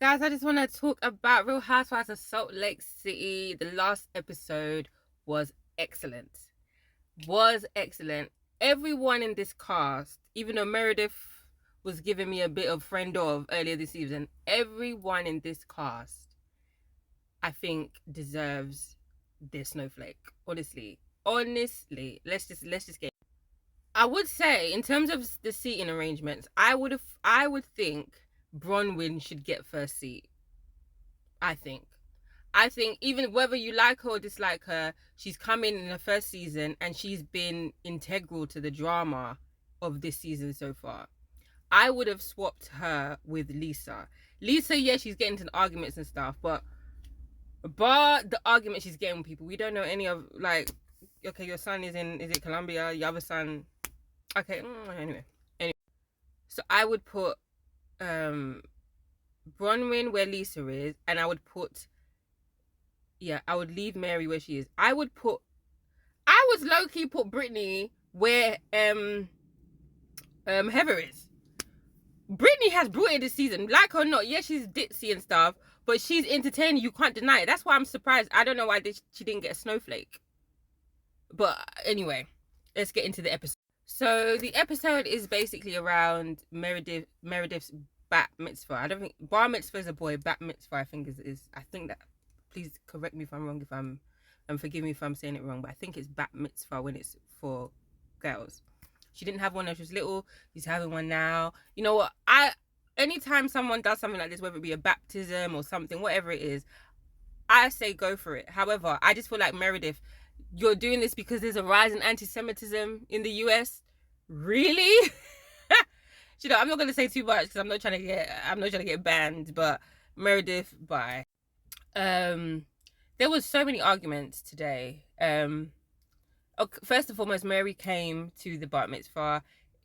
Guys, I just want to talk about Real Housewives of Salt Lake City. The last episode was excellent. Was excellent. Everyone in this cast, even though Meredith was giving me a bit of friend of earlier this season, everyone in this cast, I think, deserves their snowflake. Honestly, let's just get. I would say, in terms of the seating arrangements, I would think Bronwyn should get first seat. I think even whether you like her or dislike her, she's come in her first season and she's been integral to the drama of this season so far. I would have swapped her with Lisa. Lisa, yeah, she's getting into arguments and stuff, but the argument she's getting with people, we don't know any of, like, okay, your son is it Colombia? Your other son, okay, anyway. So I would put Bronwyn where Lisa is, and I would leave Mary where she is. I would low-key put Brittany where Heather is. Brittany has brought it this season. Like or not, yeah, she's ditzy and stuff, but she's entertaining. You can't deny it. That's why I'm surprised. I don't know why she didn't get a snowflake. But anyway, let's get into the episode. So the episode is basically around Meredith's bat mitzvah. I don't think bar mitzvah is a boy. Bat mitzvah, I think is I think that. Please correct me if I'm wrong. And forgive me if I'm saying it wrong. But I think it's bat mitzvah when it's for girls. She didn't have one when she was little. She's having one now. You know what? Anytime someone does something like this, whether it be a baptism or something, whatever it is, I say go for it. However, I just feel like Meredith, you're doing this because there's a rise in anti-Semitism in the US. Really? You know, I'm not gonna say too much because I'm not trying to get banned. But Meredith, bye. There was so many arguments today. First and foremost, Mary came to the bar mitzvah,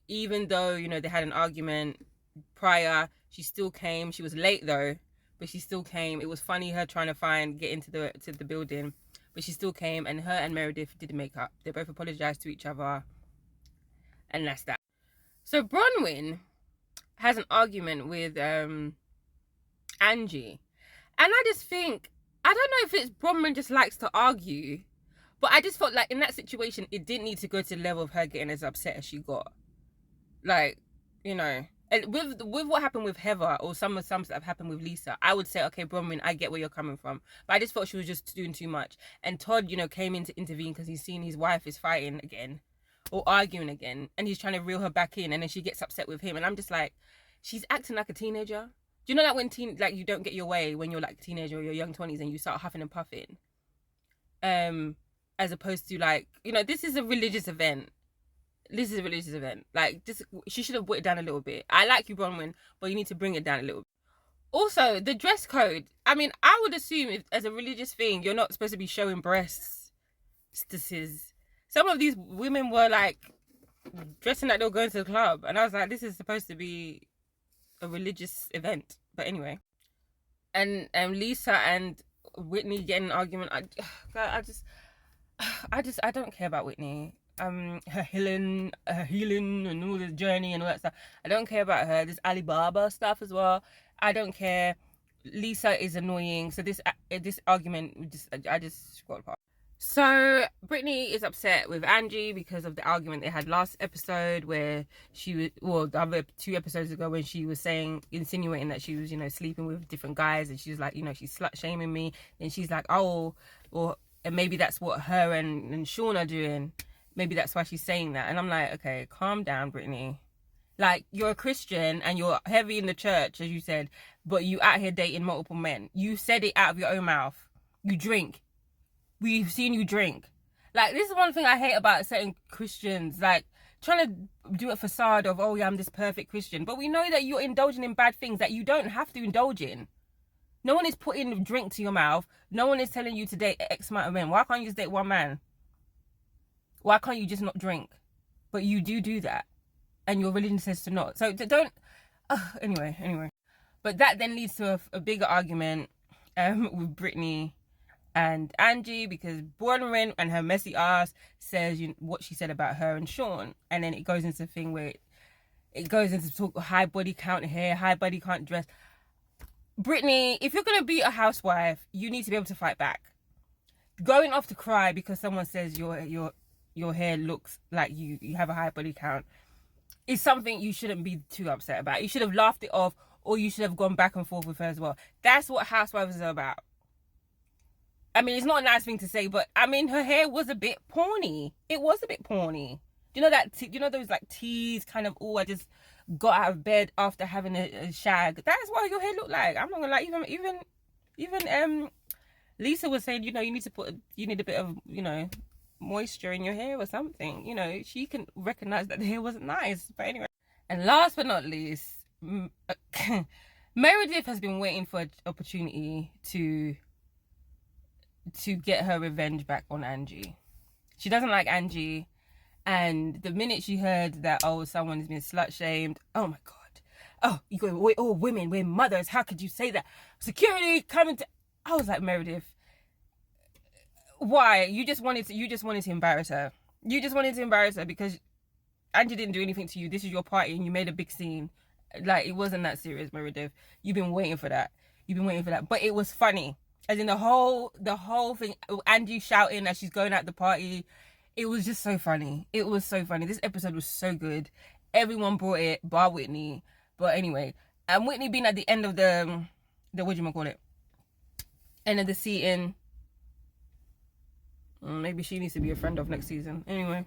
even though, you know, they had an argument prior. She still came. She was late though, but she still came. It was funny her trying to get into the building, but she still came, and her and Meredith did make up. They both apologized to each other, and that's that. So Bronwyn has an argument with Angie, and I just think, I don't know if it's Bronwyn just likes to argue, but I just felt like in that situation, it didn't need to go to the level of her getting as upset as she got. Like, you know, and with what happened with Heather or some that have happened with Lisa, I would say, okay, Bronwyn, I get where you're coming from. But I just felt she was just doing too much. And Todd, you know, came in to intervene because he's seen his wife is fighting again or arguing again. And he's trying to reel her back in. And then she gets upset with him. And I'm just like, she's acting like a teenager. Do you know that when you don't get your way when you're like a teenager or your young 20s and you start huffing and puffing? As opposed to, like, you know, this is a religious event. Like, she should have put it down a little bit. I like you, Bronwyn, but you need to bring it down a little bit. Also, the dress code. I mean, I would assume if, as a religious thing, you're not supposed to be showing breasts. Some of these women were like dressing like they were going to the club, and I was like, this is supposed to be a religious event. But anyway, and Lisa and Whitney getting an argument. I don't care about Whitney. Her healing and all the journey and all that stuff. I don't care about her. This Alibaba stuff as well. I don't care. Lisa is annoying. So this argument, I just scrolled apart. So Brittany is upset with Angie because of the argument they had last episode, where the other 2 episodes ago, when she was insinuating that she was, you know, sleeping with different guys, and she was like, you know, she's slut shaming me, and she's like, oh, and maybe that's what her and Sean are doing. Maybe that's why she's saying that. And I'm like, okay, calm down, Brittany. Like, you're a Christian and you're heavy in the church, as you said, but you out here dating multiple men. You said it out of your own mouth. You drink. We've seen you drink. Like, this is one thing I hate about certain Christians, like, trying to do a facade of, oh yeah, I'm this perfect Christian. But we know that you're indulging in bad things that you don't have to indulge in. No one is putting a drink to your mouth. No one is telling you to date X amount of men. Why can't you just date one man? Why can't you just not drink? But you do that. And your religion says to not. So don't... Anyway. But that then leads to a bigger argument with Brittany and Angie, because Bronwyn and her messy ass says what she said about her and Sean. And then it goes into a thing where it goes into talk high body count hair, high body count dress. Brittany, if you're gonna be a housewife, you need to be able to fight back. Going off to cry because someone says your hair looks like you have a high body count is something you shouldn't be too upset about. You should have laughed it off, or you should have gone back and forth with her as well. That's what Housewives is about. I mean, it's not a nice thing to say, but I mean, her hair was a bit porny. It was a bit porny. Do you know that? Do you know those like teas kind of? Oh, I just got out of bed after having a shag. That's what your hair looked like. I'm not gonna lie. Even Lisa was saying, you know, you need a bit of, you know, moisture in your hair or something. You know, she can recognize that the hair wasn't nice. But anyway, and last but not least, Meredith has been waiting for an opportunity to get her revenge back on Angie. She doesn't like Angie, and the minute she heard that, oh, someone has been slut shamed, oh my god, oh, you go, we're all women, we're mothers, how could you say that? Security coming to, I was like, Meredith, why? You just wanted to embarrass her. You just wanted to embarrass her because Angie didn't do anything to you. This is your party and you made a big scene. Like, it wasn't that serious, Meredith. You've been waiting for that. But it was funny. As in the whole thing, Angie shouting as she's going out the party. It was just so funny. It was so funny. This episode was so good. Everyone brought it, bar Whitney. But anyway, and Whitney being at the end of the what do you call it? End of the season. Maybe she needs to be a friend of next season. Anyway.